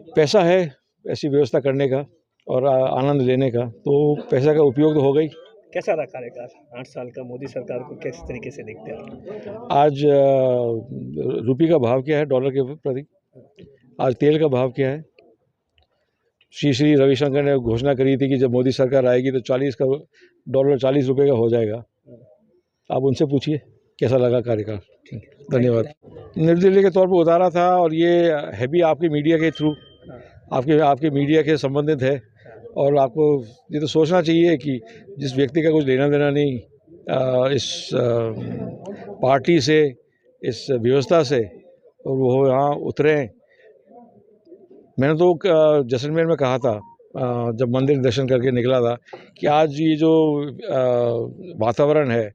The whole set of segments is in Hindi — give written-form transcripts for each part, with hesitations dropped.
पैसा है ऐसी व्यवस्था करने का और आनंद लेने का, तो पैसा का उपयोग तो हो गई। कैसा रहा कार्यकाल 8 साल का मोदी सरकार को किस तरीके से देखते हैं आप? आज रुपये का भाव क्या है डॉलर के प्रति? आज तेल का भाव क्या है? श्री रविशंकर ने घोषणा करी थी कि जब मोदी सरकार आएगी तो $40 का हो जाएगा। आप उनसे पूछिए कैसा लगा कार्यकाल। धन्यवाद। निर्दलीय के तौर पर उतारा था और ये है भी आपके मीडिया के थ्रू, आपके मीडिया के संबंधित है। और आपको ये तो सोचना चाहिए कि जिस व्यक्ति का कुछ लेना देना नहीं इस पार्टी से, इस व्यवस्था से, और वो यहाँ उतरे। मैंने तो जैसलमेर में कहा था जब मंदिर दर्शन करके निकला था कि आज ये जो वातावरण है,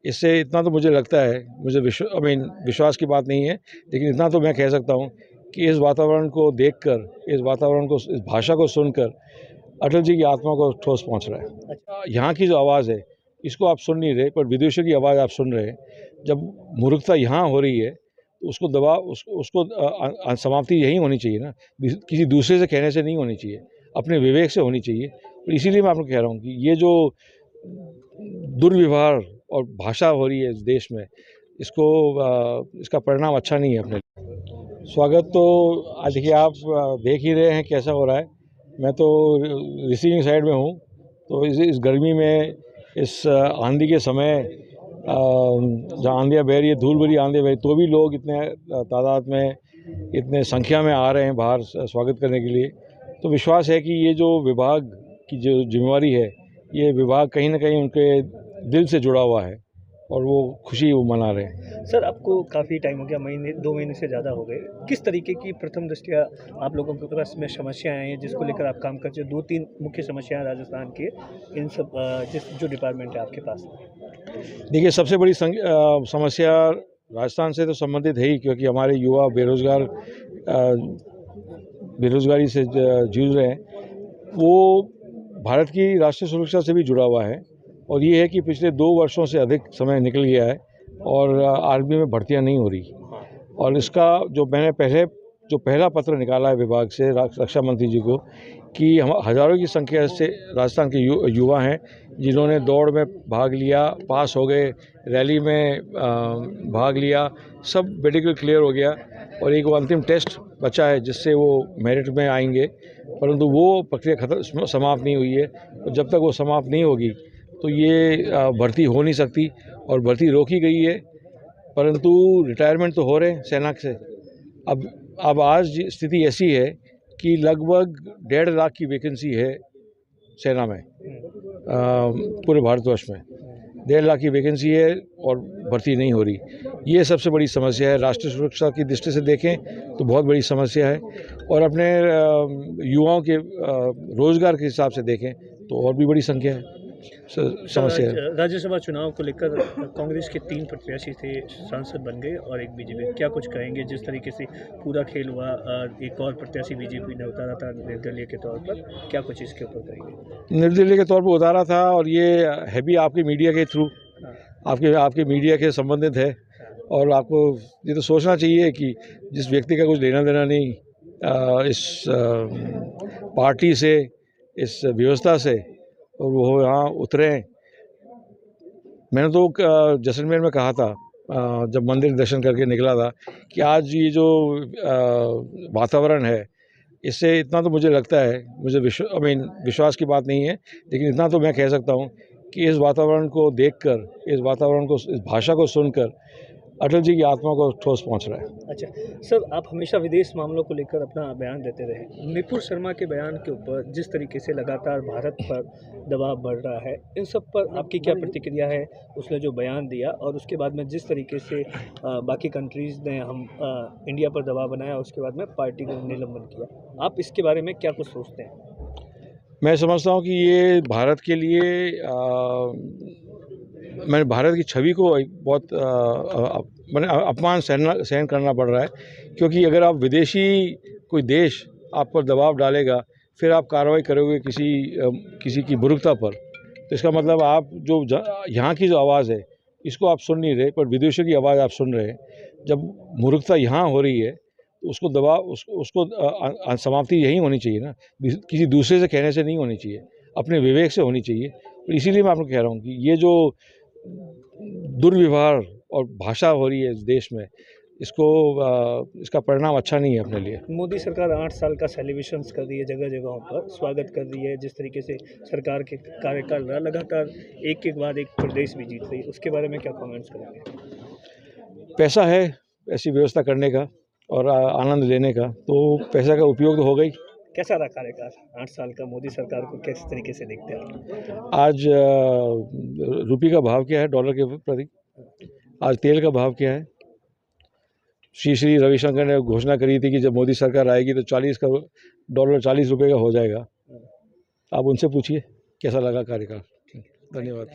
इससे इतना तो मुझे लगता है, मुझे विश्वास की बात नहीं है, लेकिन इतना तो मैं कह सकता हूँ कि इस वातावरण को देखकर, इस भाषा को सुनकर अटल जी की आत्मा को ठोस पहुँच रहा है। यहाँ की जो आवाज़ है इसको आप सुन नहीं रहे, पर विदेशों की आवाज़ आप सुन रहे हैं। जब मूर्खता यहाँ हो रही है तो उसको उसको समाप्ति यही होनी चाहिए ना, किसी दूसरे से कहने से नहीं होनी चाहिए, अपने विवेक से होनी चाहिए। और इसीलिए मैं आपको कह रहा हूँ कि ये जो दुर्व्यवहार और भाषा हो रही है इस देश में, इसका परिणाम अच्छा नहीं है अपने लिए। स्वागत तो आज देखिए आप देख ही रहे हैं कैसा हो रहा है। मैं तो रिसीविंग साइड में हूँ, तो इस गर्मी में, इस आंधी के समय, जहाँ आंधियाँ बह रही है, धूल भरी आंधियाँ बह रही, तो भी लोग इतने तादाद में, इतने संख्या में आ रहे हैं बाहर स्वागत करने के लिए। तो विश्वास है कि ये जो विभाग की जो जिम्मेवारी है, ये विभाग कहीं ना कहीं उनके दिल से जुड़ा हुआ है और वो खुशी वो मना रहे हैं। सर, आपको काफ़ी टाइम हो गया, 2 महीने से ज़्यादा हो गए। किस तरीके की प्रथम दृष्टया आप लोगों के पास में समस्याएं हैं जिसको लेकर आप काम करते हैं? 2-3 मुख्य समस्याएं राजस्थान की, इन सब जो डिपार्टमेंट है आपके पास। देखिए, सबसे बड़ी समस्या राजस्थान से तो संबंधित है ही, क्योंकि हमारे युवा बेरोजगारी से जूझ रहे हैं। वो भारत की राष्ट्रीय सुरक्षा से भी जुड़ा हुआ है, और ये है कि पिछले 2 वर्षों से अधिक समय निकल गया है और आर्मी में भर्तियां नहीं हो रही। और इसका मैंने पहला पत्र निकाला है विभाग से रक्षा मंत्री जी को, कि हम हज़ारों की संख्या से राजस्थान के युवा हैं जिन्होंने दौड़ में भाग लिया, पास हो गए, रैली में भाग लिया, सब मेडिकल क्लियर हो गया, और एक वो अंतिम टेस्ट बचा है जिससे वो मेरिट में आएंगे, परंतु वो प्रक्रिया समाप्त नहीं हुई है। और जब तक वो समाप्त नहीं होगी तो ये भर्ती हो नहीं सकती, और भर्ती रोकी गई है, परंतु रिटायरमेंट तो हो रहे हैं सेना से। अब आज स्थिति ऐसी है कि लगभग 1.5 लाख की वैकेंसी है सेना में, पूरे भारतवर्ष में 1.5 लाख की वैकेंसी है और भर्ती नहीं हो रही। ये सबसे बड़ी समस्या है। राष्ट्रीय सुरक्षा की दृष्टि से देखें तो बहुत बड़ी समस्या है, और अपने युवाओं के रोजगार के हिसाब से देखें तो और भी बड़ी संख्या है, समस्या है। राज्यसभा चुनाव को लेकर कांग्रेस के 3 प्रत्याशी थे, सांसद बन गए और एक बीजेपी। क्या कुछ कहेंगे जिस तरीके से पूरा खेल हुआ? एक और प्रत्याशी बीजेपी ने उतारा था निर्दलीय के तौर पर, क्या कुछ इसके ऊपर कहेंगे? निर्दलीय के तौर पर उतारा था और ये है भी आपके मीडिया के थ्रू, आपके मीडिया के संबंधित है। और आपको ये तो सोचना चाहिए कि जिस व्यक्ति का कुछ लेना देना नहीं इस पार्टी से, इस व्यवस्था से, और वो यहाँ उतरे। मैंने तो जैसलमेर में कहा था जब मंदिर दर्शन करके निकला था कि आज ये जो वातावरण है, इससे इतना तो मुझे लगता है, मुझे विश्वास की बात नहीं है, लेकिन इतना तो मैं कह सकता हूँ कि इस वातावरण को देखकर, इस भाषा को सुनकर अटल जी की आत्मा को ठोस पहुँच रहा है। अच्छा सर, आप हमेशा विदेश मामलों को लेकर अपना बयान देते रहे। निपुण शर्मा के बयान के ऊपर जिस तरीके से लगातार भारत पर दबाव बढ़ रहा है, इन सब पर आपकी क्या प्रतिक्रिया है? उसने जो बयान दिया और उसके बाद में जिस तरीके से बाकी कंट्रीज़ ने इंडिया पर दबाव बनाया, उसके बाद में पार्टी को निलंबन किया, आप इसके बारे में क्या कुछ सोचते हैं? मैं समझता हूँ कि ये भारत के लिए मैंने भारत की छवि को बहुत अपमान सहन करना पड़ रहा है, क्योंकि अगर आप कोई देश आप पर दबाव डालेगा, फिर आप कार्रवाई करोगे किसी की मूर्खता पर, तो इसका मतलब आप यहाँ की जो आवाज़ है इसको आप सुन नहीं रहे, पर विदेशों की आवाज़ आप सुन रहे हैं। जब मूर्खता यहाँ हो रही है उसको दबा उसको समाप्ति यही होनी चाहिए ना, किसी दूसरे से कहने से नहीं होनी चाहिए, अपने विवेक से होनी चाहिए। और इसीलिए मैं आपको कह रहा हूँ कि ये जो दुर्व्यवहार और भाषा हो रही है इस देश में, इसका परिणाम अच्छा नहीं है अपने लिए। मोदी सरकार 8 साल का सेलिब्रेशंस कर रही है, जगह जगहों पर स्वागत कर रही है। जिस तरीके से सरकार के कार्यकाल रहा, लगातार एक के बाद एक प्रदेश भी जीत रही है, उसके बारे में क्या कमेंट्स करेंगे? पैसा है ऐसी व्यवस्था करने का और आनंद लेने का, तो पैसा का उपयोग तो होगा ही। कैसा रहा कार्यकाल 8 साल का? मोदी सरकार को किस तरीके से देखते हैं आप? आज रुपये का भाव क्या है डॉलर के प्रति? आज तेल का भाव क्या है? श्री रविशंकर ने घोषणा करी थी कि जब मोदी सरकार आएगी तो $40 का हो जाएगा। आप उनसे पूछिए कैसा लगा कार्यकाल। धन्यवाद।